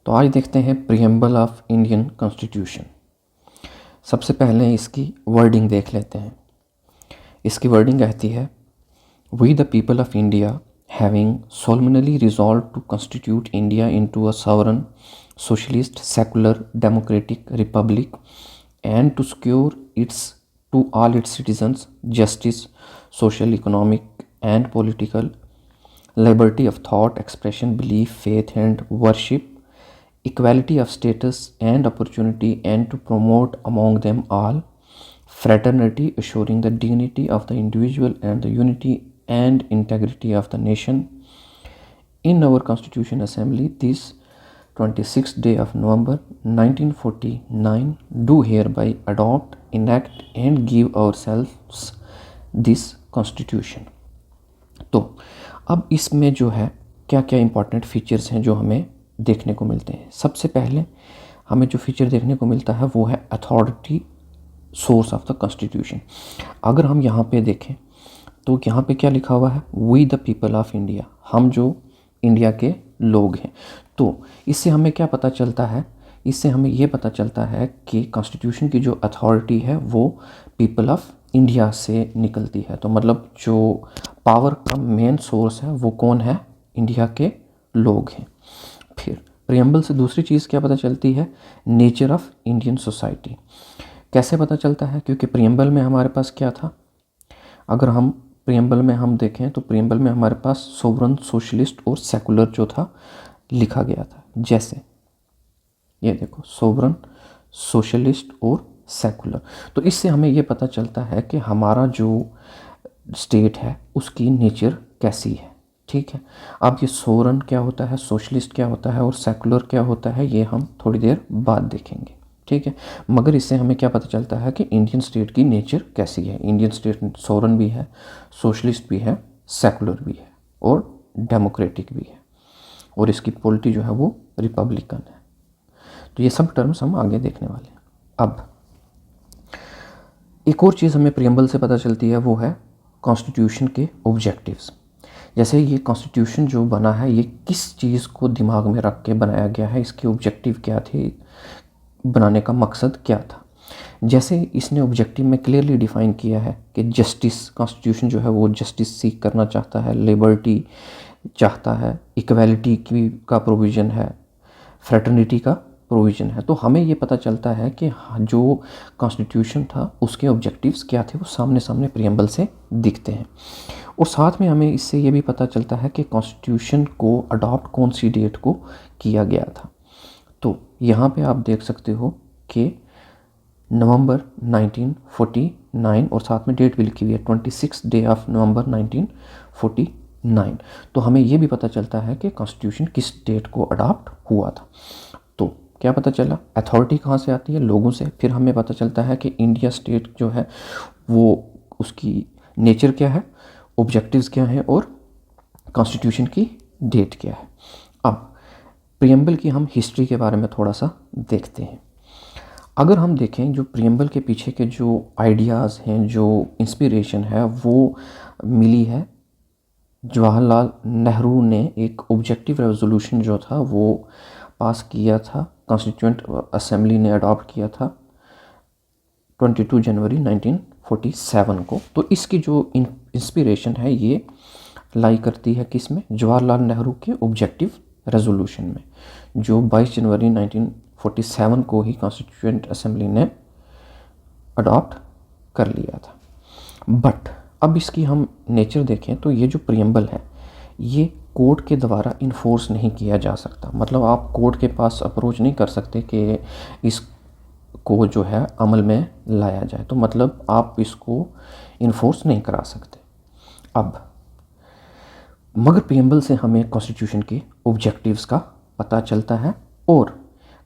तो आज देखते हैं प्रीएम्बल ऑफ इंडियन कॉन्स्टिट्यूशन। सबसे पहले इसकी वर्डिंग देख लेते हैं। इसकी वर्डिंग कहती है, we the people of India having solemnly resolved to constitute India into a sovereign, socialist, secular, democratic republic and to secure its to all its citizens justice, social, economic and political liberty of thought, expression, belief, faith and worship, equality of status and opportunity, and to promote among them all fraternity, assuring the dignity of the individual and the unity and integrity of the nation. In our Constitution Assembly, this 26th day of November 1949, do hereby adopt, enact and give ourselves this Constitution. तो अब इसमें जो है क्या क्या important features हैं जो हमें देखने को मिलते हैं। सबसे पहले हमें जो फीचर देखने को मिलता है वो है authority source of the constitution. अगर हम यहाँ पे देखें तो यहाँ पे क्या लिखा हुआ है, we the people of India, हम जो इंडिया के लोग हैं। तो इससे हमें क्या पता चलता है, इससे हमें ये पता चलता है कि कॉन्स्टिट्यूशन की जो अथॉरिटी है वो पीपल ऑफ इंडिया से निकलती है। तो मतलब जो पावर का मेन सोर्स है वो कौन है, इंडिया के लोग हैं। फिर प्रीएम्बल से दूसरी चीज़ क्या पता चलती है, नेचर ऑफ इंडियन सोसाइटी। कैसे पता चलता है, क्योंकि प्रीएम्बल में हमारे पास क्या था, अगर हम प्रीएम्बल में हम देखें तो प्रीएम्बल में हमारे पास सोवरन, सोशलिस्ट और सेकुलर जो था लिखा गया था। जैसे ये देखो, सोवरन, सोशलिस्ट और सेकुलर। तो इससे हमें ये पता चलता है कि हमारा जो स्टेट है उसकी नेचर कैसी है। ठीक है, अब ये सोवरन क्या होता है, सोशलिस्ट क्या होता है और सेकुलर क्या होता है, ये हम थोड़ी देर बाद देखेंगे। ठीक है, मगर इससे हमें क्या पता चलता है कि इंडियन स्टेट की नेचर कैसी है। इंडियन स्टेट सोवरन भी है, सोशलिस्ट भी है, सेकुलर भी है और डेमोक्रेटिक भी है, और इसकी पॉलिटी जो है वो रिपब्लिकन है। तो ये सब टर्म्स हम आगे देखने वाले हैं। अब एक और चीज़ हमें प्रीएम्बल से पता चलती है, वो है कॉन्स्टिट्यूशन के ऑब्जेक्टिव्स। जैसे ये कॉन्स्टिट्यूशन जो बना है ये किस चीज़ को दिमाग में रख के बनाया गया है, इसके ऑब्जेक्टिव क्या थे, बनाने का मकसद क्या था। जैसे इसने ऑब्जेक्टिव में क्लियरली डिफाइन किया है कि जस्टिस, कॉन्स्टिट्यूशन जो है वो जस्टिस सीख करना चाहता है, लिबर्टी चाहता है, इक्वालिटी की का प्रोविज़न है, फ्रेटर्निटी का प्रोविज़न है। तो हमें ये पता चलता है कि जो कॉन्स्टिट्यूशन था उसके ऑब्जेक्टिव्स क्या थे वो सामने सामने प्रीएम्बल से दिखते हैं। और साथ में हमें इससे ये भी पता चलता है कि कॉन्स्टिट्यूशन को अडॉप्ट कौन सी डेट को किया गया था। तो यहाँ पे आप देख सकते हो कि नवंबर 1949, और साथ में डेट भी लिखी हुई है 26 डे ऑफ नवंबर 1949। तो हमें ये भी पता चलता है कि कॉन्स्टिट्यूशन किस डेट को अडॉप्ट हुआ था। तो क्या पता चला, अथॉरिटी कहाँ से आती है, लोगों से। फिर हमें पता चलता है कि इंडिया स्टेट जो है वो उसकी नेचर क्या है, ऑब्जेक्टिव्स क्या हैं और कॉन्स्टिट्यूशन की डेट क्या है। अब प्रीएम्बल की हम हिस्ट्री के बारे में थोड़ा सा देखते हैं। अगर हम देखें जो प्रीएम्बल के पीछे के जो आइडियाज़ हैं, जो इंस्पिरेशन है, वो मिली है जवाहरलाल नेहरू ने एक ऑब्जेक्टिव रेजोल्यूशन जो था वो पास किया था, कॉन्स्टिट्यूएंट असेंबली ने अडॉप्ट किया था 22 जनवरी 1947 को। तो इसकी जो इंस्पिरेशन है ये लाई करती है किस में, जवाहरलाल नेहरू के ऑब्जेक्टिव रेजोल्यूशन में, जो 22 जनवरी 1947 को ही कॉन्स्टिट्यूएंट असेंबली ने अडॉप्ट कर लिया था। बट अब इसकी हम नेचर देखें तो ये जो प्रीएम्बल है ये कोर्ट के द्वारा इन्फोर्स नहीं किया जा सकता। मतलब आप कोर्ट के पास अप्रोच नहीं कर सकते कि इसको जो है अमल में लाया जाए, तो मतलब आप इसको इन्फोर्स नहीं करा सकते। अब मगर प्रीएम्बल से हमें कॉन्स्टिट्यूशन के ऑब्जेक्टिव्स का पता चलता है और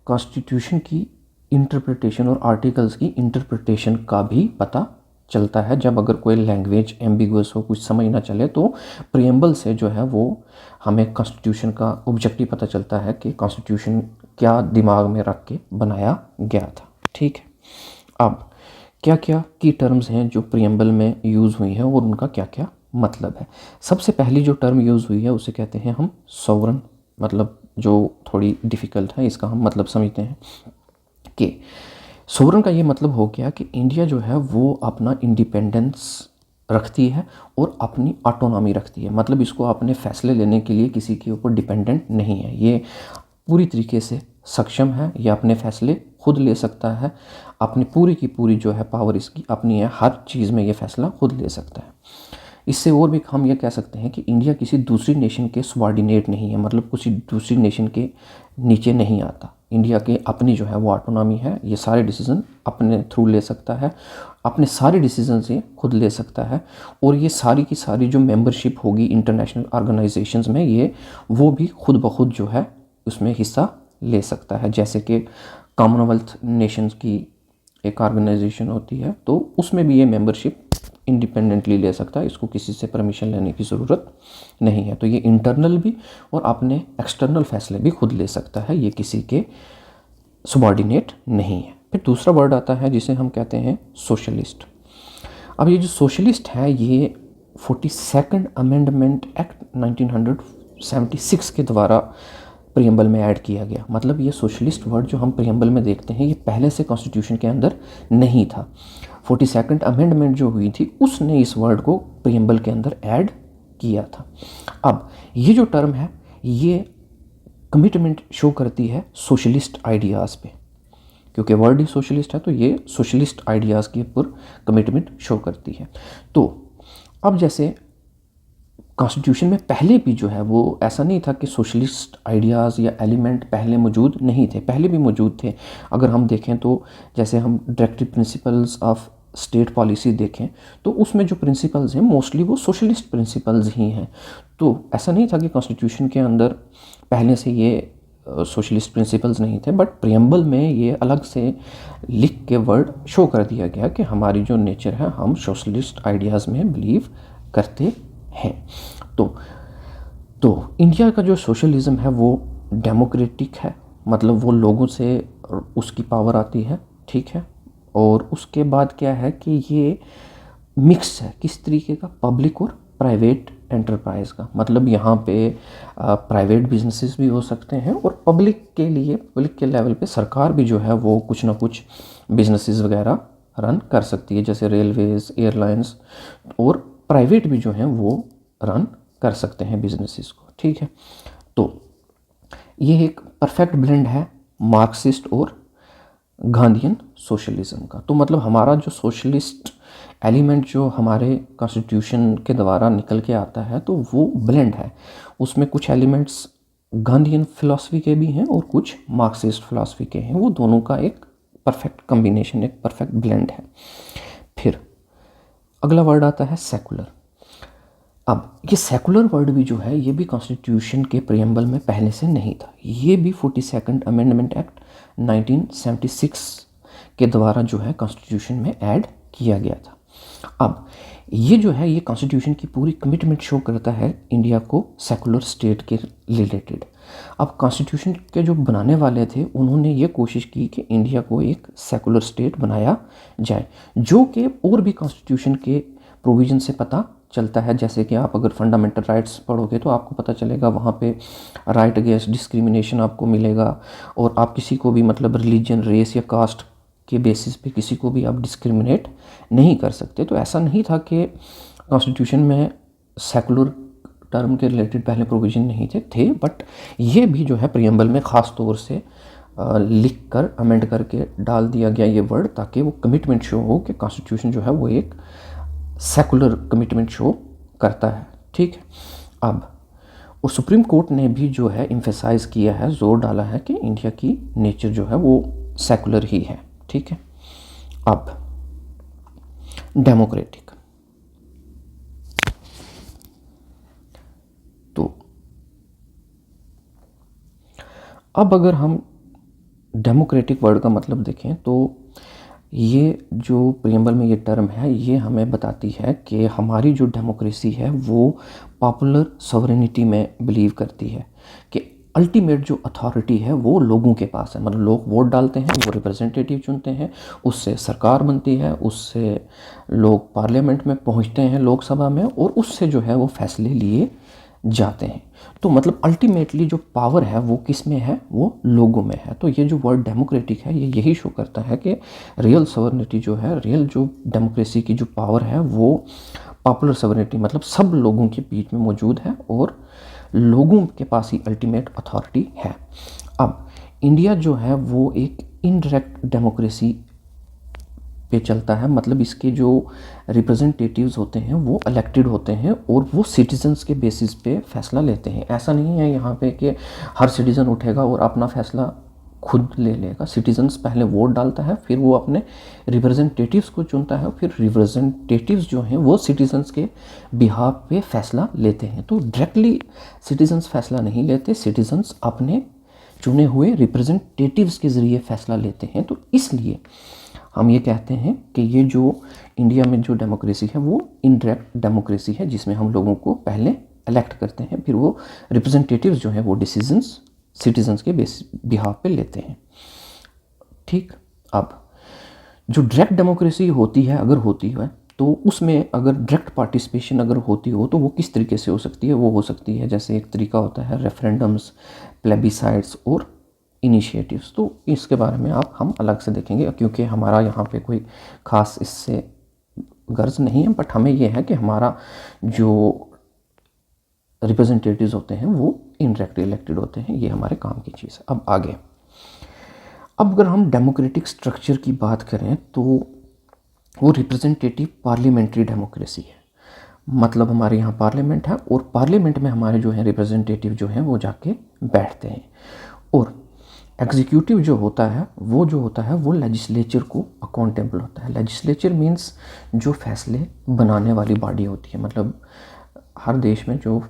कॉन्स्टिट्यूशन की इंटरप्रिटेशन और आर्टिकल्स की इंटरप्रिटेशन का भी पता चलता है। जब अगर कोई लैंग्वेज एम्बिगुअस हो, कुछ समझ ना चले, तो प्रीएम्बल से जो है वो हमें कॉन्स्टिट्यूशन का ऑब्जेक्टिव पता चलता है कि कॉन्स्टिट्यूशन क्या दिमाग में रख के बनाया गया था। ठीक है, अब क्या क्या की टर्म्स हैं जो प्रीएम्बल में यूज़ हुई हैं और उनका क्या क्या मतलब है। सबसे पहली जो टर्म यूज़ हुई है उसे कहते हैं हम सोवरन, मतलब जो थोड़ी डिफ़िकल्ट है, इसका हम मतलब समझते हैं कि सोवरन का ये मतलब हो गया कि इंडिया जो है वो अपना इंडिपेंडेंस रखती है और अपनी ऑटोनॉमी रखती है। मतलब इसको अपने फ़ैसले लेने के लिए किसी के ऊपर डिपेंडेंट नहीं है, ये पूरी तरीके से सक्षम है, ये अपने फ़ैसले खुद ले सकता है, अपनी पूरी की पूरी जो है पावर इसकी अपनी है, हर चीज़ में ये फ़ैसला खुद ले सकता है। इससे और भी हम ये कह सकते हैं कि इंडिया किसी दूसरी नेशन के सबॉर्डिनेट नहीं है, मतलब किसी दूसरी नेशन के नीचे नहीं आता। इंडिया के अपनी जो है वो ऑटोनॉमी है, ये सारे डिसीज़न अपने थ्रू ले सकता है, अपने सारे डिसीज़न से खुद ले सकता है, और ये सारी की सारी जो मेंबरशिप होगी इंटरनेशनल ऑर्गेनाइजेशंस में, ये वो भी खुद ब खुद जो है उसमें हिस्सा ले सकता है। जैसे कि कॉमनवेल्थ नेशंस की एक ऑर्गेनाइजेशन होती है, तो उसमें भी ये मेंबरशिप इंडिपेंडेंटली ले सकता है, इसको किसी से परमिशन लेने की ज़रूरत नहीं है। तो ये इंटरनल भी और अपने एक्सटर्नल फैसले भी खुद ले सकता है, ये किसी के सबॉर्डिनेट नहीं है। फिर दूसरा वर्ड आता है जिसे हम कहते हैं सोशलिस्ट। अब ये जो सोशलिस्ट है ये 42nd अमेंडमेंट एक्ट 1976 के द्वारा प्रियम्बल में ऐड किया गया। मतलब ये सोशलिस्ट वर्ड जो हम प्रियम्बल में देखते हैं ये पहले से कॉन्स्टिट्यूशन के अंदर नहीं था। 42nd अमेंडमेंट जो हुई थी उसने इस वर्ड को प्रियम्बल के अंदर ऐड किया था। अब ये जो टर्म है ये कमिटमेंट शो करती है सोशलिस्ट आइडियाज़ पे, क्योंकि वर्ड ही सोशलिस्ट है तो ये सोशलिस्ट आइडियाज़ के ऊपर कमिटमेंट शो करती है। तो अब जैसे कॉन्स्टिट्यूशन में पहले भी जो है वो ऐसा नहीं था कि सोशलिस्ट आइडियाज़ या एलिमेंट पहले मौजूद नहीं थे, पहले भी मौजूद थे। अगर हम देखें तो जैसे हम directive principles of state policy देखें तो उसमें जो प्रिंसिपल्स हैं मोस्टली वो सोशलिस्ट प्रिंसिपल्स ही हैं। तो ऐसा नहीं था कि कॉन्स्टिट्यूशन के अंदर पहले से ये सोशलिस्ट प्रिंसिपल्स नहीं थे, बट प्रियम्बल में ये अलग से लिख के वर्ड शो कर दिया गया कि हमारी जो नेचर है हम सोशलिस्ट आइडियाज़ में बिलीव करते हैं। तो इंडिया का जो सोशलिज़म है वो डेमोक्रेटिक है, मतलब वो लोगों से उसकी पावर आती है, ठीक है। और उसके बाद क्या है कि ये मिक्स है, किस तरीके का, पब्लिक और प्राइवेट एंटरप्राइज का। मतलब यहाँ पे प्राइवेट बिजनेसेस भी हो सकते हैं और पब्लिक के लिए, पब्लिक के लेवल पे सरकार भी जो है वो कुछ ना कुछ बिजनेसेस वगैरह रन कर सकती है, जैसे रेलवेज़, एयरलाइंस, और प्राइवेट भी जो हैं वो रन कर सकते हैं बिजनेसेस को, ठीक है। तो ये एक परफेक्ट ब्लेंड है मार्क्सिस्ट और गांधीयन सोशलिज्म का। तो मतलब हमारा जो सोशलिस्ट एलिमेंट जो हमारे कॉन्स्टिट्यूशन के द्वारा निकल के आता है तो वो ब्लेंड है, उसमें कुछ एलिमेंट्स गांधीयन फिलॉसफी के भी हैं और कुछ मार्क्सिस्ट फिलॉसफी के हैं। वो दोनों का एक परफेक्ट कम्बिनेशन, एक परफेक्ट ब्लेंड है। फिर अगला वर्ड आता है सेकुलर। अब ये सेकुलर वर्ड भी जो है ये भी कॉन्स्टिट्यूशन के प्रियम्बल में पहले से नहीं था, ये भी 42nd अमेंडमेंट एक्ट 1976 के द्वारा जो है कॉन्स्टिट्यूशन में ऐड किया गया था। अब ये जो है ये कॉन्स्टिट्यूशन की पूरी कमिटमेंट शो करता है इंडिया को सेकुलर स्टेट के रिलेटेड। अब कॉन्स्टिट्यूशन के जो बनाने वाले थे उन्होंने ये कोशिश की कि इंडिया को एक सेकुलर स्टेट बनाया जाए, जो कि और भी कॉन्स्टिट्यूशन के प्रोविज़न से पता चलता है। जैसे कि आप अगर फंडामेंटल राइट्स पढ़ोगे तो आपको पता चलेगा वहाँ पे राइट अगेंस्ट डिस्क्रिमिनेशन आपको मिलेगा, और आप किसी को भी मतलब रिलीजन, रेस या कास्ट के बेसिस पे किसी को भी आप डिस्क्रिमिनेट नहीं कर सकते। तो ऐसा नहीं था कि कॉन्स्टिट्यूशन में सेकुलर टर्म के रिलेटेड पहले प्रोविज़न नहीं थे, बट ये भी जो है प्रियम्बल में ख़ास तौर से लिख कर अमेंड करके डाल दिया गया ये वर्ड, ताकि वो कमिटमेंट शो हो कि कॉन्स्टिट्यूशन जो है वो एक सेकुलर कमिटमेंट शो करता है, ठीक है। अब और सुप्रीम कोर्ट ने भी जो है एम्फेसाइज़ किया है, जोर डाला है कि इंडिया की नेचर जो है वो सेकुलर ही है, ठीक है। अब डेमोक्रेटिक, तो अब अगर हम डेमोक्रेटिक वर्ड का मतलब देखें तो ये जो प्रियम्बल में ये टर्म है ये हमें बताती है कि हमारी जो डेमोक्रेसी है वो पॉपुलर सॉवरेनिटी में बिलीव करती है, कि अल्टीमेट जो अथॉरिटी है वो लोगों के पास है। मतलब लोग वोट डालते हैं, वो रिप्रेजेंटेटिव चुनते हैं, उससे सरकार बनती है, उससे लोग पार्लियामेंट में पहुंचते हैं, लोकसभा में, और उससे जो है वो फैसले लिए जाते हैं। तो मतलब अल्टीमेटली जो पावर है वो किस में है, वो लोगों में है। तो ये जो वर्ड डेमोक्रेटिक है ये यही शो करता है कि रियल सॉवरेनिटी जो है, रियल जो डेमोक्रेसी की जो पावर है वो पॉपुलर सॉवरेनिटी मतलब सब लोगों के बीच में मौजूद है और लोगों के पास ही अल्टीमेट अथॉरिटी है। अब इंडिया जो है वो एक इनडायरेक्ट डेमोक्रेसी पे चलता है, मतलब इसके जो रिप्रेजेंटेटिव्स होते हैं वो इलेक्टेड होते हैं और वो सिटीजन्स के बेसिस पे फैसला लेते हैं। ऐसा नहीं है यहाँ पे कि हर सिटीज़न उठेगा और अपना फैसला खुद ले लेगा। सिटीजन्स पहले वोट डालता है, फिर वो अपने रिप्रेजेंटेटिव्स को चुनता है, फिर रिप्रेजेंटेटिव्स जो हैं वो सिटीजन्स के बिहाफ पे फैसला लेते हैं। तो डायरेक्टली सिटीजन्स फैसला नहीं लेते, सिटीजन्स अपने चुने हुए रिप्रेजेंटेटिव्स के ज़रिए फैसला लेते हैं। तो इसलिए हम ये कहते हैं कि ये जो इंडिया में जो डेमोक्रेसी है वो इनडायरेक्ट डेमोक्रेसी है, जिसमें हम लोगों को पहले इलेक्ट करते हैं, फिर वो रिप्रेजेंटेटिव्स जो हैं वो डिसीजंस सिटीजन्स के बिहाफ पे लेते हैं। ठीक। अब जो डायरेक्ट डेमोक्रेसी होती है, अगर होती है तो उसमें अगर डायरेक्ट पार्टिसिपेशन अगर होती हो तो वो किस तरीके से हो सकती है। वो हो सकती है जैसे एक तरीका होता है रेफरेंडम्स, प्लेबिसाइड्स और इनिशिएटिव्स। तो इसके बारे में हम अलग से देखेंगे, क्योंकि हमारा यहाँ पे कोई ख़ास इससे गर्ज नहीं है, बट हमें यह है कि हमारा जो रिप्रेजेंटेटिव्स होते हैं वो इनडायरेक्टली इलेक्टेड होते हैं, ये हमारे काम की चीज़ है। अब आगे, अब अगर हम डेमोक्रेटिक स्ट्रक्चर की बात करें तो वो रिप्रेजेंटेटिव पार्लियामेंट्री डेमोक्रेसी है। मतलब हमारे यहाँ पार्लियामेंट है और पार्लियामेंट में हमारे जो हैं रिप्रेजेंटेटिव जो हैं वो जाके बैठते हैं, और एग्जीक्यूटिव जो होता है वो लेजिस्लेचर को अकाउंटेबल होता है। लेजिस्लेचर मीन्स जो फैसले बनाने वाली बॉडी होती है, मतलब हर देश में जो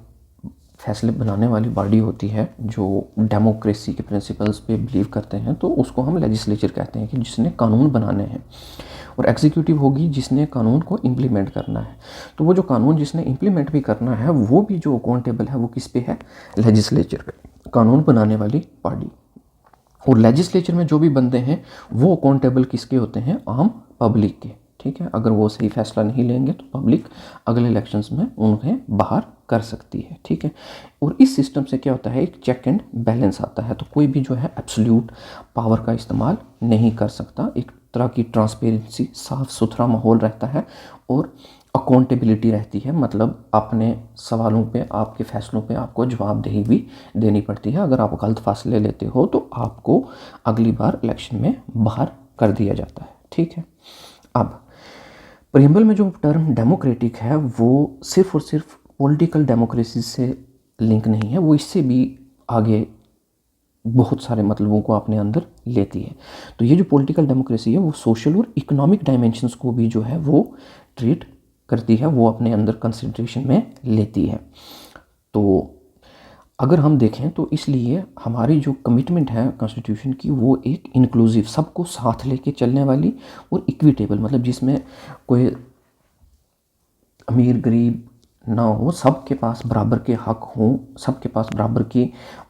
फैसले बनाने वाली बॉडी होती है जो डेमोक्रेसी के प्रिंसिपल्स पे बिलीव करते हैं, तो उसको हम लेजिस्लेचर कहते हैं कि जिसने कानून बनाने हैं। और एग्जीक्यूटिव होगी जिसने कानून को इम्प्लीमेंट करना है। तो वो जो कानून जिसने इम्प्लीमेंट भी करना है वो भी जो अकाउंटेबल है वो किस पे है, लेजिस्लेचर पे, कानून बनाने वाली बॉडी। और लेजिस्लेचर में जो भी बंदे हैं वो अकाउंटेबल किसके होते हैं, आम पब्लिक के। ठीक है, अगर वो सही फैसला नहीं लेंगे तो पब्लिक अगले इलेक्शंस में उन्हें बाहर कर सकती है। ठीक है, और इस सिस्टम से क्या होता है, एक चेक एंड बैलेंस आता है। तो कोई भी जो है एब्सोल्यूट पावर का इस्तेमाल नहीं कर सकता। एक तरह की ट्रांसपेरेंसी, साफ सुथरा माहौल रहता है और अकाउंटेबिलिटी रहती है, मतलब अपने सवालों पे, आपके फैसलों पे आपको जवाबदेही भी देनी पड़ती है। अगर आप गलत फैसले लेते हो तो आपको अगली बार इलेक्शन में बाहर कर दिया जाता है। ठीक है, अब प्रीएम्बल में जो टर्म डेमोक्रेटिक है वो सिर्फ और सिर्फ पॉलिटिकल डेमोक्रेसी से लिंक नहीं है, वो इससे भी आगे बहुत सारे मतलबों को अपने अंदर लेती है। तो ये जो पॉलिटिकल डेमोक्रेसी है वो सोशल और इकोनॉमिक डायमेंशंस को भी जो है वो ट्रीट करती है, वो अपने अंदर कंसिडरेशन में लेती है। तो अगर हम देखें तो इसलिए हमारी जो कमिटमेंट है कॉन्स्टिट्यूशन की वो एक इंक्लूसिव, सबको साथ लेके चलने वाली और इक्विटेबल, मतलब जिसमें कोई अमीर गरीब ना हो, सबके पास बराबर के हक हों, सबके पास बराबर की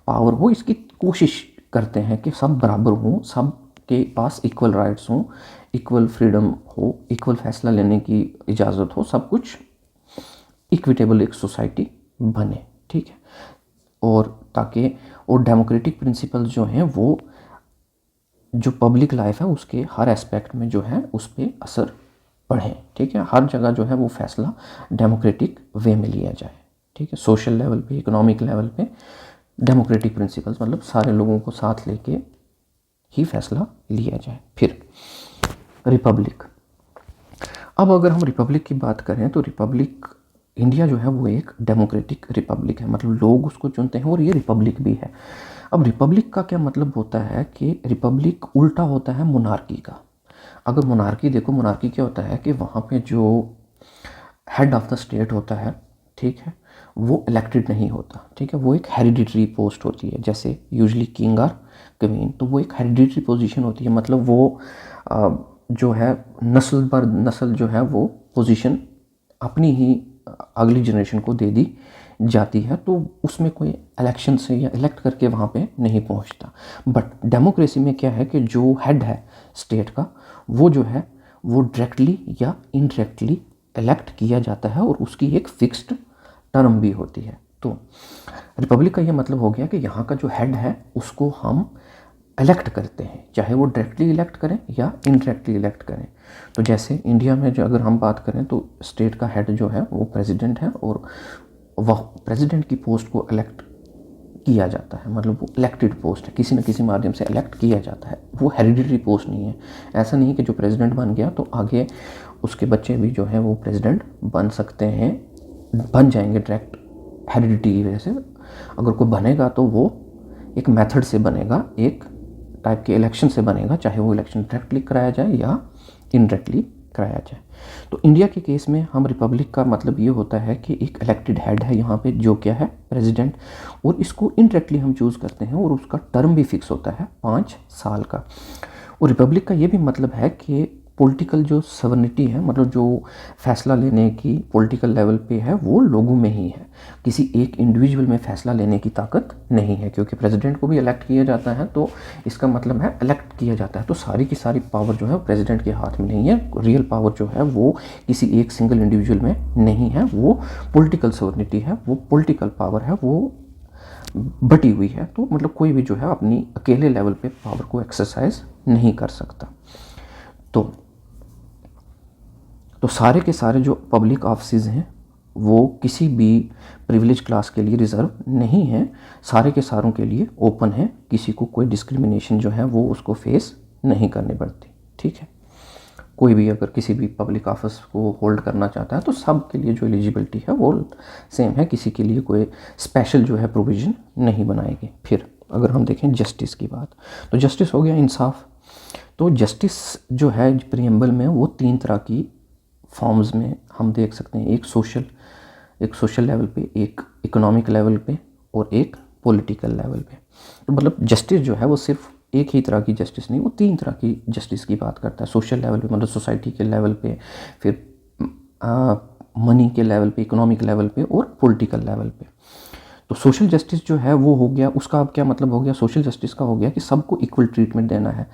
पावर हो। इसकी कोशिश करते हैं कि सब बराबर हों, सब के पास इक्वल राइट्स हों, इक्वल फ्रीडम हो, इक्वल फैसला लेने की इजाज़त हो, सब कुछ इक्विटेबल एक सोसाइटी बने। ठीक है, और ताकि और डेमोक्रेटिक प्रिंसिपल्स जो हैं वो जो पब्लिक लाइफ है उसके हर एस्पेक्ट में जो है उस पर असर पढ़ें। ठीक है, हर जगह जो है वो फैसला डेमोक्रेटिक वे में लिया जाए। ठीक है, सोशल लेवल पे, इकोनॉमिक लेवल पे डेमोक्रेटिक प्रिंसिपल्स, मतलब सारे लोगों को साथ लेके ही फैसला लिया जाए। फिर रिपब्लिक, अब अगर हम रिपब्लिक की बात करें तो रिपब्लिक, इंडिया जो है वो एक डेमोक्रेटिक रिपब्लिक है, मतलब लोग उसको चुनते हैं और ये रिपब्लिक भी है। अब रिपब्लिक का क्या मतलब होता है कि रिपब्लिक उल्टा होता है मोनार्की का। अगर मोनार्की देखो, मोनार्की क्या होता है कि वहाँ पे जो हेड ऑफ द स्टेट होता है, ठीक है, वो इलेक्टेड नहीं होता। ठीक है, वो एक हेरिडिटरी पोस्ट होती है, जैसे यूजली किंग और क्वीन, तो वो एक हेरिडिटरी पोजीशन होती है, मतलब वो जो है नस्ल पर नस्ल जो है वो पोजीशन अपनी ही अगली जनरेशन को दे दी जाती है, तो उसमें कोई इलेक्शन से या इलेक्ट करके वहाँ पे नहीं पहुँचता। बट डेमोक्रेसी में क्या है कि जो हेड है स्टेट का वो जो है वो डायरेक्टली या इनडायरेक्टली इलेक्ट किया जाता है और उसकी एक फिक्स्ड टर्म भी होती है। तो रिपब्लिक का ये मतलब हो गया कि यहाँ का जो हेड है उसको हम इलेक्ट करते हैं, चाहे वो डायरेक्टली इलेक्ट करें या इनडायरेक्टली इलेक्ट करें। तो जैसे इंडिया में जो अगर हम बात करें तो स्टेट का हेड जो है वो प्रेसिडेंट है, और वह प्रेसिडेंट की पोस्ट को इलेक्ट किया जाता है, मतलब वो इलेक्टेड पोस्ट है, किसी न किसी माध्यम से इलेक्ट किया जाता है, वो हेरिडिटरी पोस्ट नहीं है। ऐसा नहीं कि जो प्रेसिडेंट बन गया तो आगे उसके बच्चे भी जो है वो प्रेसिडेंट बन सकते हैं, बन जाएंगे डायरेक्ट हेरिडिटी की वजह से। अगर कोई बनेगा तो वो एक मेथड से बनेगा, एक टाइप के इलेक्शन से बनेगा, चाहे वो इलेक्शन डायरेक्टली कराया जाए या इनडायरेक्टली कराया जाए। तो इंडिया के केस में हम रिपब्लिक का मतलब ये होता है कि एक इलेक्टेड हेड है यहाँ पे जो क्या है प्रेसिडेंट, और इसको इनडायरेक्टली हम चूज़ करते हैं और उसका टर्म भी फिक्स होता है 5 साल का। और रिपब्लिक का ये भी मतलब है कि पॉलिटिकल जो सवर्निटी है, मतलब जो फैसला लेने की पॉलिटिकल लेवल पे है वो लोगों में ही है, किसी एक इंडिविजुअल में फैसला लेने की ताकत नहीं है, क्योंकि प्रेसिडेंट को भी इलेक्ट किया जाता है, तो इसका मतलब है इलेक्ट किया जाता है, तो सारी की सारी पावर जो है प्रेसिडेंट के हाथ में नहीं है। रियल पावर जो है वो किसी एक सिंगल इंडिविजुअल में नहीं है, वो पॉलिटिकल सवर्निटी है, वो पॉलिटिकल पावर है, वो बटी हुई है। तो मतलब कोई भी जो है अपनी अकेले लेवल पे पावर को एक्सरसाइज नहीं कर सकता। तो सारे के सारे जो पब्लिक ऑफिस हैं वो किसी भी प्रिविलेज क्लास के लिए रिज़र्व नहीं है, सारे के सारों के लिए ओपन है, किसी को कोई डिस्क्रिमिनेशन जो है वो उसको फेस नहीं करनी पड़ती। ठीक है, कोई भी अगर किसी भी पब्लिक ऑफिस को होल्ड करना चाहता है तो सब के लिए जो एलिजिबिलिटी है वो सेम है, किसी के लिए कोई स्पेशल जो है प्रोविज़न नहीं बनाएगी। फिर अगर हम देखें जस्टिस की बात, तो जस्टिस हो गया इंसाफ। तो जस्टिस जो है प्रीएम्बल में वो 3 तरह की फॉर्म्स में हम देख सकते हैं, एक सोशल लेवल पे, एक इकोनॉमिक लेवल पे और एक पॉलिटिकल लेवल पे। तो मतलब जस्टिस जो है वो सिर्फ एक ही तरह की जस्टिस नहीं, वो 3 तरह की जस्टिस की बात करता है। सोशल लेवल पे मतलब सोसाइटी के लेवल पे, फिर मनी के लेवल पे, इकोनॉमिक लेवल पे और पॉलिटिकल लेवल पे। तो सोशल जस्टिस जो है वो हो गया, उसका अब क्या मतलब हो गया, सोशल जस्टिस का हो गया कि सबको इक्वल ट्रीटमेंट देना है,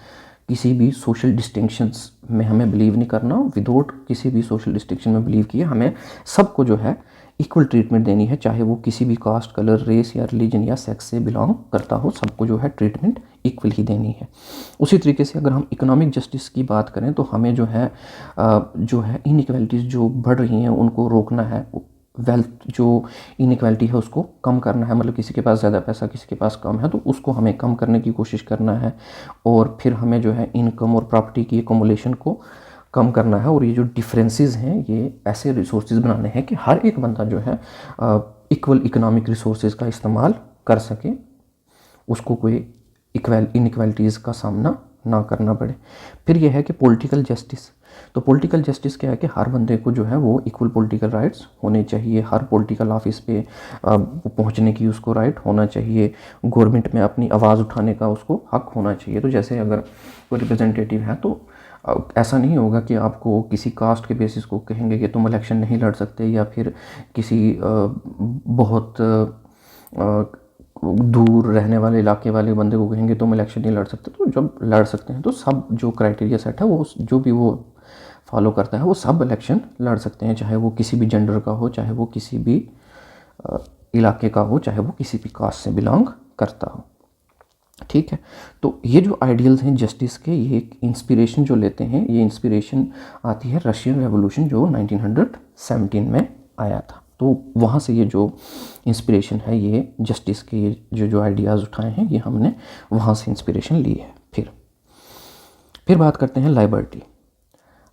किसी भी सोशल डिस्टिंक्शंस में हमें बिलीव नहीं करना, विदाउट किसी भी सोशल डिस्टिंक्शन में बिलीव किए हमें सबको जो है इक्वल ट्रीटमेंट देनी है, चाहे वो किसी भी कास्ट, कलर, रेस या रिलीजन या सेक्स से बिलोंग करता हो, सबको जो है ट्रीटमेंट इक्वल ही देनी है। उसी तरीके से अगर हम इकोनॉमिक जस्टिस की बात करें तो हमें जो है इनइक्वालिटीज़ जो बढ़ रही हैं उनको रोकना है, वेल्थ जो इनइक्वालिटी है उसको कम करना है, मतलब किसी के पास ज़्यादा पैसा किसी के पास कम है तो उसको हमें कम करने की कोशिश करना है। और फिर हमें जो है इनकम और प्रॉपर्टी की एकमुलेशन को कम करना है, और ये जो डिफरेंसेस हैं ये ऐसे रिसोर्सेज बनाने हैं कि हर एक बंदा जो है इक्वल इकोनॉमिक रिसोर्सेज का इस्तेमाल कर सके, उसको कोई इनइक्वालिटीज़ का सामना ना करना पड़े। फिर यह है कि पॉलिटिकल जस्टिस, तो पॉलिटिकल जस्टिस क्या है कि हर बंदे को जो है वो इक्वल पॉलिटिकल राइट्स होने चाहिए, हर पॉलिटिकल ऑफिस पे पहुंचने की उसको राइट होना चाहिए, गवर्नमेंट में अपनी आवाज़ उठाने का उसको हक होना चाहिए। तो जैसे अगर कोई रिप्रेजेंटेटिव है तो ऐसा नहीं होगा कि आपको किसी कास्ट के बेसिस को कहेंगे कि तुम इलेक्शन नहीं लड़ सकते, या फिर किसी बहुत दूर रहने वाले इलाके वाले बंदे को कहेंगे तुम इलेक्शन नहीं लड़ सकते। तो जब लड़ सकते हैं तो सब जो क्राइटेरिया सेट है वो जो भी वो फॉलो करता है वो सब इलेक्शन लड़ सकते हैं, चाहे वो किसी भी जेंडर का हो, चाहे वो किसी भी इलाके का हो, चाहे वो किसी भी कास्ट से बिलोंग करता हो। ठीक है, तो ये जो आइडियल्स हैं जस्टिस के, ये एक इंस्पिरेशन जो लेते हैं, ये इंस्पिरेशन आती है रशियन रेवोल्यूशन जो 1917 में आया था। तो वहाँ से ये जो इंस्पिरेशन है ये जस्टिस के जो आइडियाज़ उठाए हैं ये हमने वहाँ से इंस्पिरेशन ली है। फिर बात करते हैं लाइबर्टी।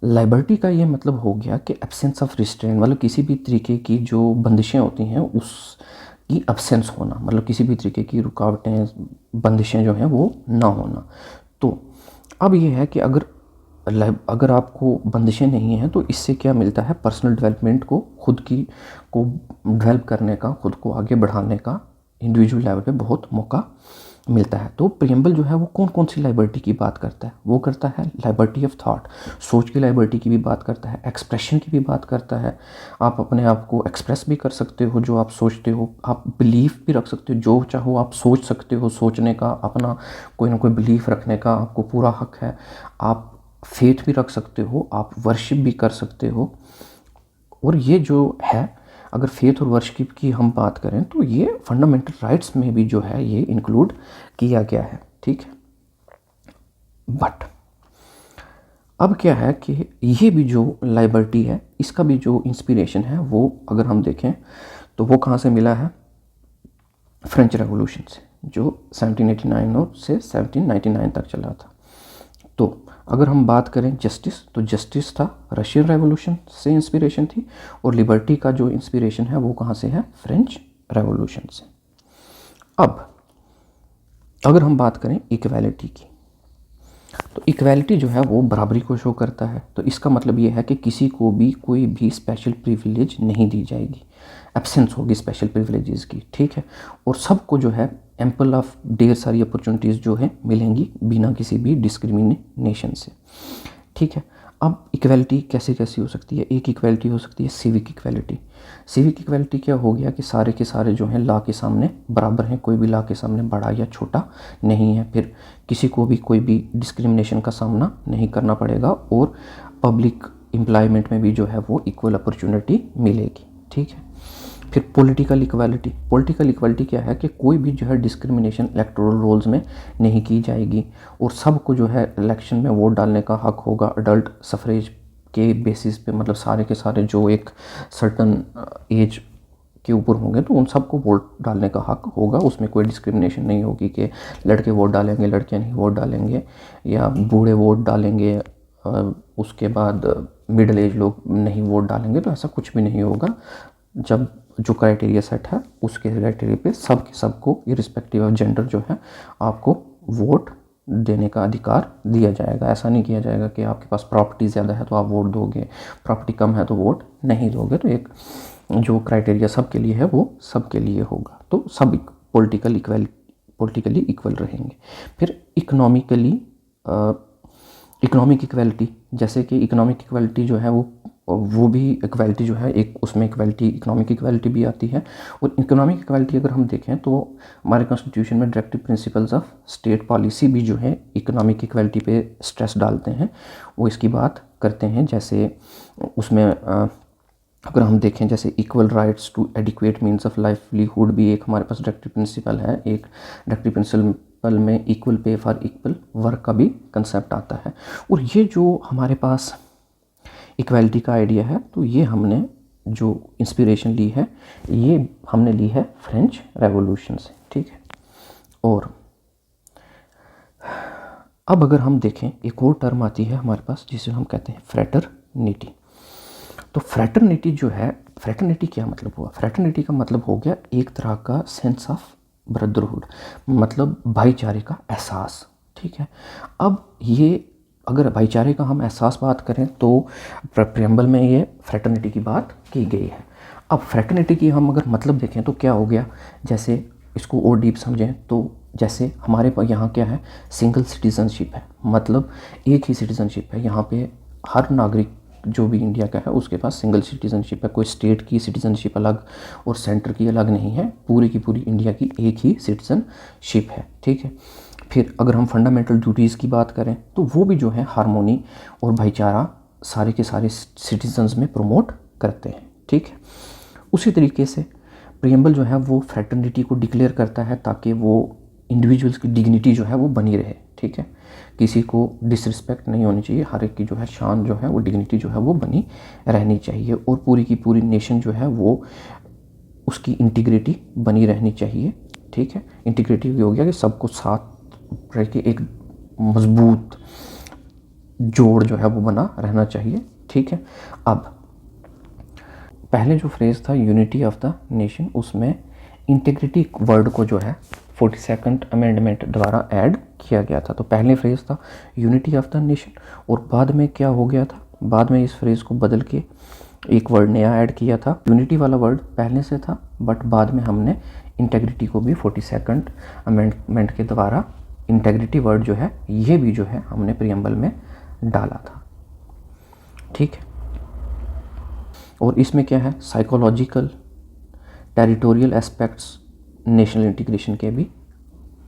लाइबर्टी का ये मतलब हो गया कि एब्सेंस ऑफ रिस्ट्रेंट, मतलब किसी भी तरीके की जो बंदिशें होती हैं उसकी एब्सेंस होना, मतलब किसी भी तरीके की रुकावटें बंदिशें जो हैं वो ना होना। तो अब ये है कि अगर आपको बंदिशें नहीं हैं तो इससे क्या मिलता है, पर्सनल डेवलपमेंट को, खुद को डेवलप करने का, खुद को आगे बढ़ाने का इंडिविजुअल लेवल पे बहुत मौका मिलता है। तो प्रीएम्बल जो है वो कौन कौन सी लाइबर्टी की बात करता है, वो करता है लाइबर्टी ऑफ थॉट, सोच की लाइबर्टी की भी बात करता है, एक्सप्रेशन की भी बात करता है, आप अपने आप को एक्सप्रेस भी कर सकते हो जो आप सोचते हो, आप बिलीफ भी रख सकते हो, जो चाहो आप सोच सकते हो, सोचने का, अपना कोई ना कोई बिलीफ रखने का आपको पूरा हक है, आप फेथ भी रख सकते हो, आप वर्शिप भी कर सकते हो। और ये जो है अगर फेथ और वर्शिप की हम बात करें तो ये फंडामेंटल राइट्स में भी जो है ये इंक्लूड किया गया है, ठीक है। बट अब क्या है कि ये भी जो लिबर्टी है, इसका भी जो इंस्पिरेशन है वो अगर हम देखें तो वो कहाँ से मिला है, फ्रेंच रेवोल्यूशन से, जो 1789 और से 1799 तक चला था। तो अगर हम बात करें जस्टिस, तो जस्टिस था रशियन रेवोल्यूशन से इंस्पिरेशन थी, और लिबर्टी का जो इंस्पिरेशन है वो कहाँ से है, फ्रेंच रेवोल्यूशन से। अब अगर हम बात करें इक्वालिटी की, तो इक्वालिटी जो है वो बराबरी को शो करता है। तो इसका मतलब ये है कि किसी को भी कोई भी स्पेशल प्रिविलेज नहीं दी जाएगी, एब्सेंस होगी स्पेशल प्रिविलेजेस की, ठीक है। और सबको जो है एम्पल ऑफ ढेर सारी अपॉर्चुनिटीज़ जो है मिलेंगी बिना किसी भी डिस्क्रिमिनेशन से, ठीक है। अब इक्वालिटी कैसे कैसी हो सकती है, एक इक्वालिटी हो सकती है सिविक इक्वालिटी। सिविक इक्वालिटी क्या हो गया कि सारे के सारे जो हैं लॉ के सामने बराबर हैं, कोई भी लॉ के सामने बड़ा या छोटा नहीं है, फिर किसी को भी कोई भी डिस्क्रिमिनेशन का सामना नहीं करना पड़ेगा, और पब्लिक एम्प्लॉयमेंट में भी जो है वो इक्वल अपॉर्चुनिटी मिलेगी, ठीक है। फिर पॉलिटिकल इक्वालिटी, पॉलिटिकल इक्वालिटी क्या है कि कोई भी जो है डिस्क्रिमिनेशन इलेक्टोरल रोल्स में नहीं की जाएगी, और सबको जो है इलेक्शन में वोट डालने का हक होगा अडल्ट सफरेज के बेसिस पे, मतलब सारे के सारे जो एक सर्टन एज के ऊपर होंगे तो उन सबको वोट डालने का हक होगा, उसमें कोई डिस्क्रिमिनेशन नहीं होगी कि लड़के वोट डालेंगे लड़कियां नहीं वोट डालेंगे, या बूढ़े वोट डालेंगे उसके बाद मिडिल एज लोग नहीं वोट डालेंगे, तो ऐसा कुछ भी नहीं होगा। जब जो क्राइटेरिया सेट है उसके क्राइटेरिया पे सब के सबको इर्रिस्पेक्टिव ऑफ जेंडर जो है आपको वोट देने का अधिकार दिया जाएगा। ऐसा नहीं किया जाएगा कि आपके पास प्रॉपर्टी ज़्यादा है तो आप वोट दोगे, प्रॉपर्टी कम है तो वोट नहीं दोगे। तो एक जो क्राइटेरिया सबके लिए है वो सबके लिए होगा, तो सब पॉलिटिकली इक्वल रहेंगे। फिर इकोनॉमिक इक्वालिटी, जैसे कि इकोनॉमिक इक्वालिटी जो है वो भी इक्वालिटी जो है एक, उसमें इक्वालिटी इकोनॉमिक इक्वालिटी भी आती है। और इकोनॉमिक इक्वालिटी अगर हम देखें तो हमारे कॉन्स्टिट्यूशन में directive principles of state policy भी जो है इकोनॉमिक इक्वालिटी पे स्ट्रेस डालते हैं, वो इसकी बात करते हैं। जैसे उसमें अगर हम देखें जैसे equal rights to adequate means of livelihood भी एक हमारे पास डायरेक्टिव प्रिंसिपल है। एक डायरेक्टिव प्रिंसिपल में equal pay for equal work का भी कंसेप्ट आता है। और ये जो हमारे पास इक्वालिटी का आइडिया है, तो ये हमने जो इंस्पिरेशन ली है ये हमने ली है फ्रेंच रेवोल्यूशन से, ठीक है। और अब अगर हम देखें एक और टर्म आती है हमारे पास जिसे हम कहते हैं फ्रेटरनिटी। तो फ्रेटरनिटी जो है, फ्रेटरनिटी क्या मतलब हुआ, फ्रेटरनिटी का मतलब हो गया एक तरह का सेंस ऑफ ब्रदरहुड, मतलब भाईचारे का एहसास, ठीक है। अब ये अगर भाईचारे का हम एहसास बात करें तो प्रेम्बल में ये फ्रेटरनिटी की बात की गई है। अब फ्रेटरनिटी की हम अगर मतलब देखें तो क्या हो गया, जैसे इसको और डीप समझें तो जैसे हमारे पास यहाँ क्या है, सिंगल सिटीजनशिप है, मतलब एक ही सिटीजनशिप है। यहाँ पे हर नागरिक जो भी इंडिया का है उसके पास सिंगल सिटीजनशिप है, कोई स्टेट की सिटीजनशिप अलग और सेंटर की अलग नहीं है, पूरी की पूरी इंडिया की एक ही सिटीजनशिप है, ठीक है। फिर अगर हम फंडामेंटल ड्यूटीज़ की बात करें तो वो भी जो है हार्मोनी और भाईचारा सारे के सारे सिटीजन्स में प्रमोट करते हैं, ठीक है। उसी तरीके से प्रियम्बल जो है वो फ्रेटर्निटी को डिक्लेयर करता है ताकि वो इंडिविजुअल्स की डिग्निटी जो है वो बनी रहे, ठीक है। किसी को डिसरिस्पेक्ट नहीं होनी चाहिए, हर एक की जो है शान जो है वो डिग्निटी जो है वो बनी रहनी चाहिए, और पूरी की पूरी नेशन जो है वो उसकी इंटीग्रिटी बनी रहनी चाहिए, ठीक है। इंटीग्रिटी हो गया कि सबको साथ रह के एक मजबूत जोड़ जो है वो बना रहना चाहिए, ठीक है। अब पहले जो फ्रेज़ था यूनिटी ऑफ द नेशन, उसमें इंटीग्रिटी वर्ड को जो है 42nd अमेंडमेंट द्वारा ऐड किया गया था। तो पहले फ्रेज़ था यूनिटी ऑफ द नेशन, और बाद में क्या हो गया था, बाद में इस फ्रेज़ को बदल के एक वर्ड नया ऐड किया था। यूनिटी वाला वर्ड पहले से था बट बाद में हमने इंटेग्रिटी को भी 42nd अमेंडमेंट के द्वारा इंटेग्रिटी वर्ड जो है ये भी जो है हमने प्रियम्बल में डाला था, ठीक है। और इसमें क्या है, psychological territorial aspects national integration के भी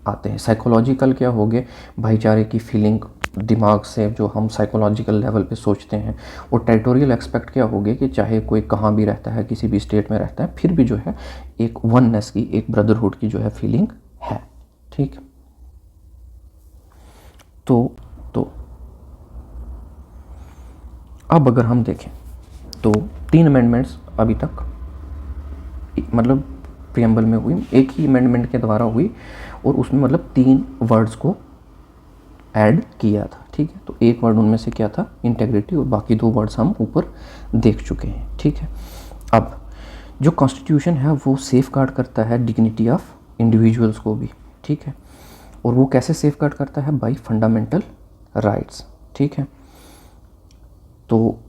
आते हैं। साइकोलॉजिकल क्या हो गए, भाईचारे की फीलिंग दिमाग से जो हम साइकोलॉजिकल लेवल पे सोचते हैं, और टेरिटोरियल एक्सपेक्ट क्या होगी कि चाहे कोई कहाँ भी रहता है, किसी भी स्टेट में रहता है, फिर भी जो है एक वननेस की, एक ब्रदरहुड की जो है फीलिंग है। ठीक, तो अब अगर हम देखें तो 3 अमेंडमेंट्स अभी तक मतलब प्रियम्बल में हुई, एक ही अमेंडमेंट के द्वारा हुई, और उसमें मतलब 3 वर्ड्स को ऐड किया था। ठीक है, तो एक वर्ड उनमें से क्या था, इंटेग्रिटी, और बाकी 2 वर्ड्स हम ऊपर देख चुके हैं। ठीक है, अब जो कॉन्स्टिट्यूशन है वो सेफ गार्ड करता है डिग्निटी ऑफ इंडिविजुअल्स को भी। ठीक है, और वो कैसे सेफ गार्ड करता है, बाय फंडामेंटल राइट्स। ठीक है, तो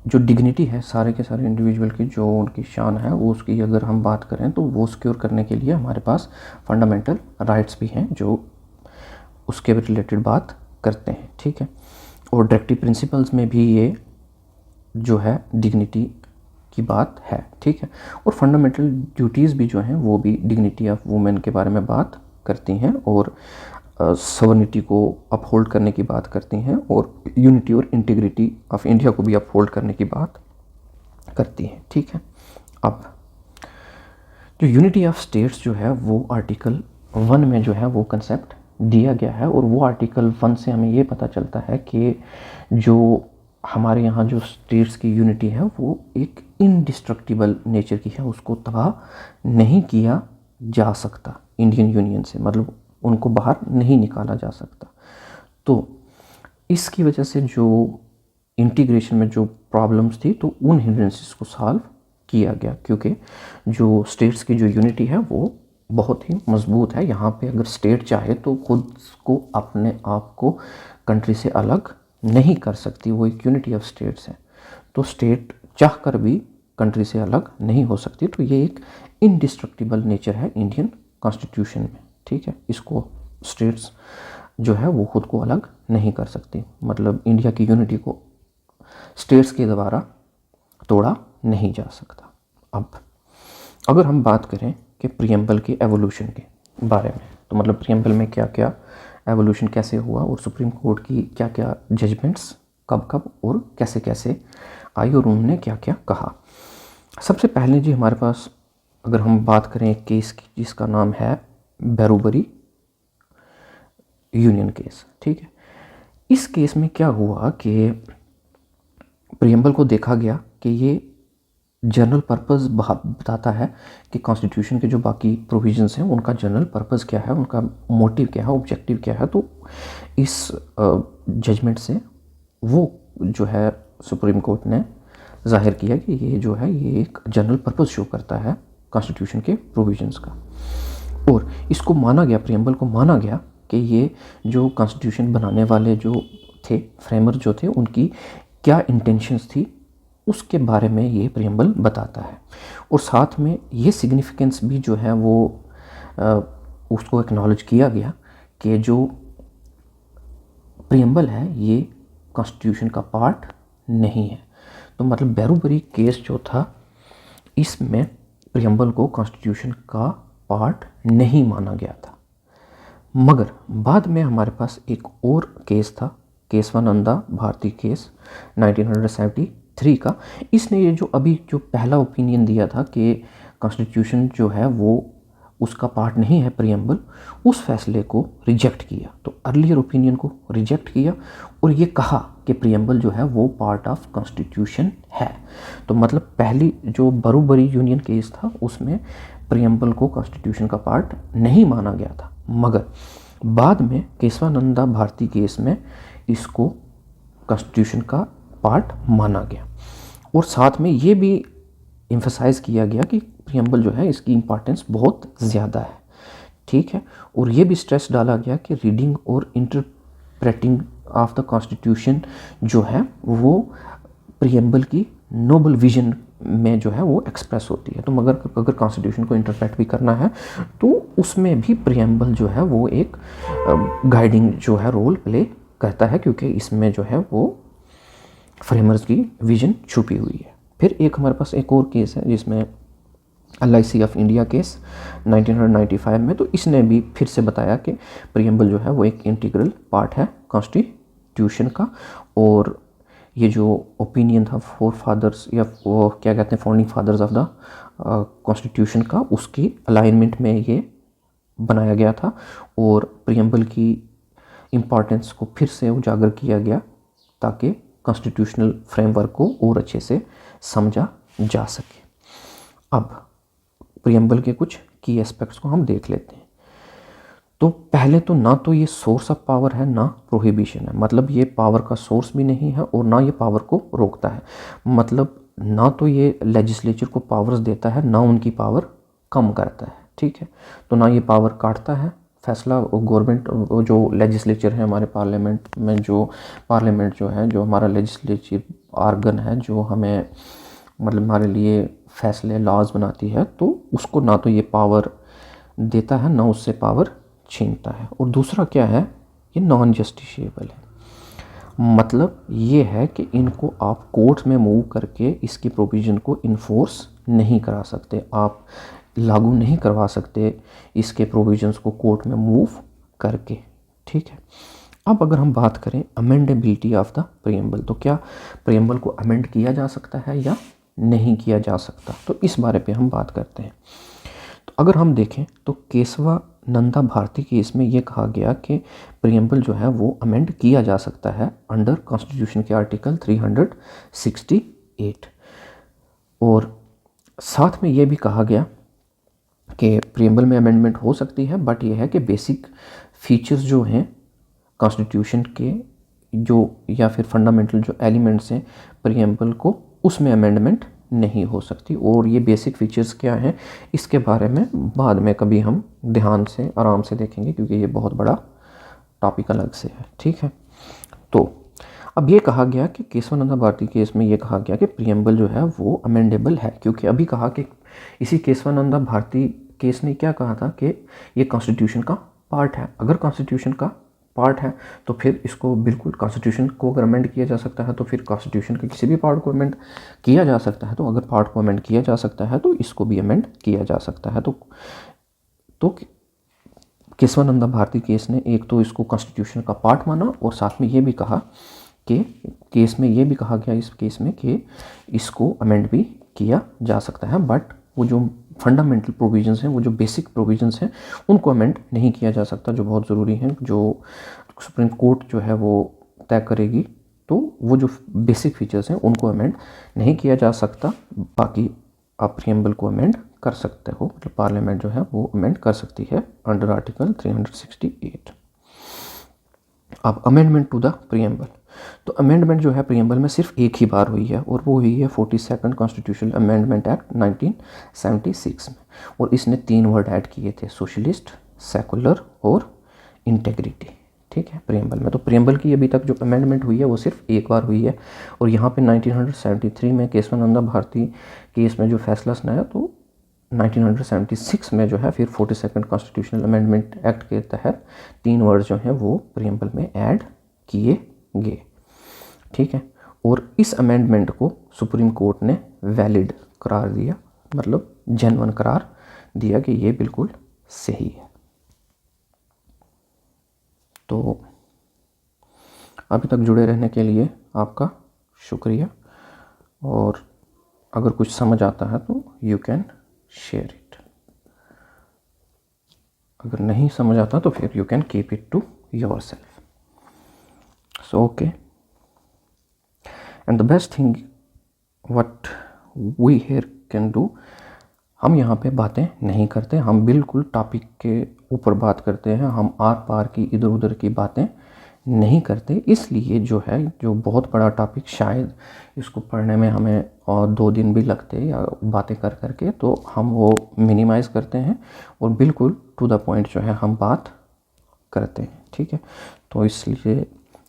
जो डिग्निटी है सारे के सारे इंडिविजुअल की, जो उनकी शान है वो, उसकी अगर हम बात करें तो वो सिक्योर करने के लिए हमारे पास फंडामेंटल राइट्स भी हैं जो उसके रिलेटेड बात करते हैं। ठीक है, और डायरेक्टिव प्रिंसिपल्स में भी ये जो है डिग्निटी की बात है। ठीक है, और फंडामेंटल ड्यूटीज़ भी जो हैं वो भी डिग्निटी ऑफ वुमेन के बारे में बात करती हैं, और सवर्निटी को अपहोल्ड करने की बात करती हैं, और यूनिटी और इंटीग्रिटी ऑफ इंडिया को भी अपहोल्ड करने की बात करती हैं। ठीक है, अब जो यूनिटी ऑफ स्टेट्स जो है वो आर्टिकल 1 में जो है वो कंसेप्ट दिया गया है, और वो आर्टिकल 1 से हमें ये पता चलता है कि जो हमारे यहाँ जो स्टेट्स की यूनिटी है वो एक इनडिस्ट्रक्टिबल नेचर की है, उसको तबाह नहीं किया जा सकता इंडियन यूनियन से, मतलब उनको बाहर नहीं निकाला जा सकता। तो इसकी वजह से जो इंटीग्रेशन में जो प्रॉब्लम्स थी तो उन हिंड्रेंसेस को सॉल्व किया गया, क्योंकि जो स्टेट्स की जो यूनिटी है वो बहुत ही मजबूत है। यहाँ पे अगर स्टेट चाहे तो खुद को अपने आप को कंट्री से अलग नहीं कर सकती, वो एक यूनिटी ऑफ स्टेट्स है, तो स्टेट चाह कर भी कंट्री से अलग नहीं हो सकती। तो ये एक इनडिस्ट्रक्टिबल नेचर है इंडियन कॉन्स्टिट्यूशन में। ठीक है, इसको स्टेट्स जो है वो खुद को अलग नहीं कर सकती, मतलब इंडिया की यूनिटी को स्टेट्स के द्वारा तोड़ा नहीं जा सकता। अब अगर हम बात करें कि प्रियम्बल के एवोल्यूशन के बारे में, तो मतलब प्रियम्बल में क्या क्या एवोल्यूशन कैसे हुआ, और सुप्रीम कोर्ट की क्या क्या जजमेंट्स कब कब और कैसे कैसे आई, और उन्होंने क्या क्या कहा। सबसे पहले जी हमारे पास अगर हम बात करें एक केस की जिसका नाम है बैरूबरी यूनियन केस। ठीक है, इस केस में क्या हुआ कि प्रियम्बल को देखा गया कि ये जनरल पर्पस बताता है कि कॉन्स्टिट्यूशन के जो बाकी प्रोविजंस हैं उनका जनरल पर्पस क्या है, उनका मोटिव क्या है, ऑब्जेक्टिव क्या है। तो इस जजमेंट से वो जो है सुप्रीम कोर्ट ने जाहिर किया कि ये जो है ये एक जनरल पर्पस शो करता है कॉन्स्टिट्यूशन के प्रोविजंस का, और इसको माना गया, प्रियम्बल को माना गया कि ये जो कॉन्स्टिट्यूशन बनाने वाले जो थे, फ्रेमर जो थे, उनकी क्या इंटेंशंस थी उसके बारे में ये प्रियम्बल बताता है। और साथ में ये सिग्निफिकेंस भी जो है वो उसको एक्नॉलेज किया गया कि जो प्रियम्बल है ये कॉन्स्टिट्यूशन का पार्ट नहीं है। तो मतलब बैरूबरी केस जो था इसमें प्रियम्बल को कॉन्स्टिट्यूशन का पार्ट नहीं माना गया था। मगर बाद में हमारे पास एक और केस था, केशवानंदा भारती केस 1973 का। इसने ये जो अभी जो पहला ओपिनियन दिया था कि कॉन्स्टिट्यूशन जो है वो उसका पार्ट नहीं है प्रियम्बल, उस फैसले को रिजेक्ट किया। तो अर्लियर ओपिनियन को रिजेक्ट किया और ये कहा कि प्रियम्बल जो है वो पार्ट ऑफ कॉन्स्टिट्यूशन है। तो मतलब पहली जो बैरूबरी यूनियन केस था उसमें प्रियम्बल को कॉन्स्टिट्यूशन का पार्ट नहीं माना गया था, मगर बाद में केशवानंदा भारती केस में इसको कॉन्स्टिट्यूशन का पार्ट माना गया। और साथ में ये भी एम्फसाइज़ किया गया कि प्रियम्बल जो है इसकी इम्पॉर्टेंस बहुत ज़्यादा है। ठीक है, और ये भी स्ट्रेस डाला गया कि रीडिंग और इंटरप्रेटिंग ऑफ द कॉन्स्टिट्यूशन जो है वो प्रियम्बल की नोबल विजन में जो है वो एक्सप्रेस होती है। तो मगर अगर कॉन्स्टिट्यूशन को इंटरप्रेट भी करना है तो उसमें भी प्रियम्बल जो है वो एक गाइडिंग जो है रोल प्ले करता है, क्योंकि इसमें जो है वो फ्रेमर्स की विजन छुपी हुई है। फिर एक हमारे पास एक और केस है जिसमें LIC ऑफ इंडिया केस 1995 में, तो इसने भी फिर से बताया कि प्रियम्बल जो है वो एक इंटीग्रल पार्ट है कॉन्स्टिट्यूशन कॉन्स्टिट्यूशन का, और ये जो ओपिनियन था फोर फादर्स या वो क्या कहते हैं founding fathers of the constitution का, उसकी अलाइनमेंट में ये बनाया गया था। और प्रीएम्बल की इम्पॉर्टेंस को फिर से उजागर किया गया ताकि कॉन्स्टिट्यूशनल फ्रेमवर्क को और अच्छे से समझा जा सके। अब प्रीएम्बल के कुछ की एस्पेक्ट्स को हम देख लेते हैं। तो पहले तो ना तो ये सोर्स ऑफ पावर है ना प्रोहिबिशन है, मतलब ये पावर का सोर्स भी नहीं है और ना ये पावर को रोकता है। मतलब ना तो ये लेजिस्लेचर को पावर्स देता है ना उनकी पावर कम करता है, ठीक है। तो ना ये पावर काटता है, फैसला गवर्नमेंट जो लेजिस्लेचर है हमारे पार्लियामेंट में, जो पार्लियामेंट जो है, जो हमारा लेजिस्लेटिव आर्गन है, जो हमें मतलब हमारे लिए फैसले लॉज बनाती है, तो उसको ना तो ये पावर देता है ना उससे पावर छीनता है। और दूसरा क्या है, ये नॉन जस्टिशिएबल है। मतलब ये है कि इनको आप कोर्ट में मूव करके इसकी प्रोविज़न को इन्फोर्स नहीं करा सकते, आप लागू नहीं करवा सकते इसके प्रोविजंस को कोर्ट में मूव करके, ठीक है। अब अगर हम बात करें अमेंडेबिलिटी ऑफ द प्रीएम्बल, तो क्या प्रीएम्बल को अमेंड किया जा सकता है या नहीं किया जा सकता, तो इस बारे पे हम बात करते हैं। तो अगर हम देखें तो केशवानंदा भारती केस में ये कहा गया कि प्रीएम्बल जो है वो अमेंड किया जा सकता है अंडर कॉन्स्टिट्यूशन के आर्टिकल 368। और साथ में ये भी कहा गया कि प्रीएम्बल में अमेंडमेंट हो सकती है, बट ये है कि बेसिक फीचर्स जो हैं कॉन्स्टिट्यूशन के जो या फिर फंडामेंटल जो एलिमेंट्स हैं प्रीएम्बल को, उसमें अमेंडमेंट नहीं हो सकती। और ये बेसिक फीचर्स क्या हैं इसके बारे में बाद में कभी हम ध्यान से आराम से देखेंगे, क्योंकि ये बहुत बड़ा टॉपिक अलग से है, ठीक है। तो अब ये कहा गया कि केशवानंदा भारती केस में ये कहा गया कि प्रीएम्बल जो है वो अमेंडेबल है, क्योंकि अभी कहा कि इसी केशवानंदा भारती केस ने क्या कहा था कि ये कॉन्स्टिट्यूशन का पार्ट है। अगर कॉन्स्टिट्यूशन का पार्ट है तो फिर इसको बिल्कुल कॉन्स्टिट्यूशन को अगर अमेंड किया जा सकता है तो फिर कॉन्स्टिट्यूशन के किसी भी पार्ट को अमेंड किया जा सकता है। तो अगर पार्ट को अमेंड किया जा सकता है तो इसको भी अमेंड किया जा सकता है। तो केशवानंदा भारती केस ने एक तो इसको कॉन्स्टिट्यूशन का पार्ट माना, और साथ में ये भी कहा कि केस में ये भी कहा गया इस केस में कि इसको अमेंड भी किया जा सकता है, बट वो जो फंडामेंटल प्रोविजंस हैं, वो जो बेसिक प्रोविजंस हैं, उनको अमेंड नहीं किया जा सकता, जो बहुत ज़रूरी हैं, जो सुप्रीम कोर्ट जो है वो तय करेगी। तो वो जो बेसिक फीचर्स हैं उनको अमेंड नहीं किया जा सकता, बाकी आप प्रीएम्बल को अमेंड कर सकते हो, मतलब पार्लियामेंट जो है वो अमेंड कर सकती है अंडर आर्टिकल 368। अब अमेंडमेंट टू द प्रीएम्बल, तो अमेंडमेंट जो है प्रीएम्बल में सिर्फ एक ही बार हुई है, और वो हुई है 42nd कॉन्स्टिट्यूशनल अमेंडमेंट एक्ट 1976 में। और इसने 3 वर्ड ऐड किए थे, सोशलिस्ट, सेकुलर और इंटेग्रिटी, ठीक है, प्रीएम्बल में। तो प्रीएम्बल की अभी तक जो अमेंडमेंट हुई है वो सिर्फ एक बार हुई है। और यहाँ पे 1973 में केशवानंदा भारती केस में जो फैसला सुनाया, तो 1976 में जो है फिर 42nd कॉन्स्टिट्यूशनल अमेंडमेंट एक्ट के तहत 3 वर्ड जो हैं वो प्रीएम्बल में ऐड किए गए, ठीक है। और इस अमेंडमेंट को सुप्रीम कोर्ट ने वैलिड करार दिया, मतलब जेन्युइन करार दिया कि ये बिल्कुल सही है। तो अभी तक जुड़े रहने के लिए आपका शुक्रिया, और अगर कुछ समझ आता है तो यू कैन शेयर इट, अगर नहीं समझ आता तो फिर you can keep it to yourself. So okay, and the best thing what we here can do, हम यहाँ पे बातें नहीं करते, हम बिल्कुल टॉपिक के ऊपर बात करते हैं, हम आर पार की इधर उधर की बातें नहीं करते। इसलिए जो है जो बहुत बड़ा टॉपिक, शायद इसको पढ़ने में हमें और 2 दिन भी लगते या बातें कर करके, तो हम वो मिनिमाइज़ करते हैं और बिल्कुल टू द पॉइंट जो है हम बात करते हैं, ठीक है। तो इसलिए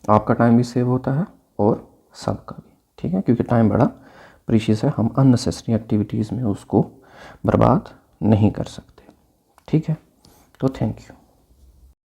आपका टाइम भी सेव होता है और सबका भी, ठीक है, क्योंकि टाइम बड़ा प्रीशियस है, हम अननेसेसरी एक्टिविटीज़ में उसको बर्बाद नहीं कर सकते, ठीक है। तो थैंक यू।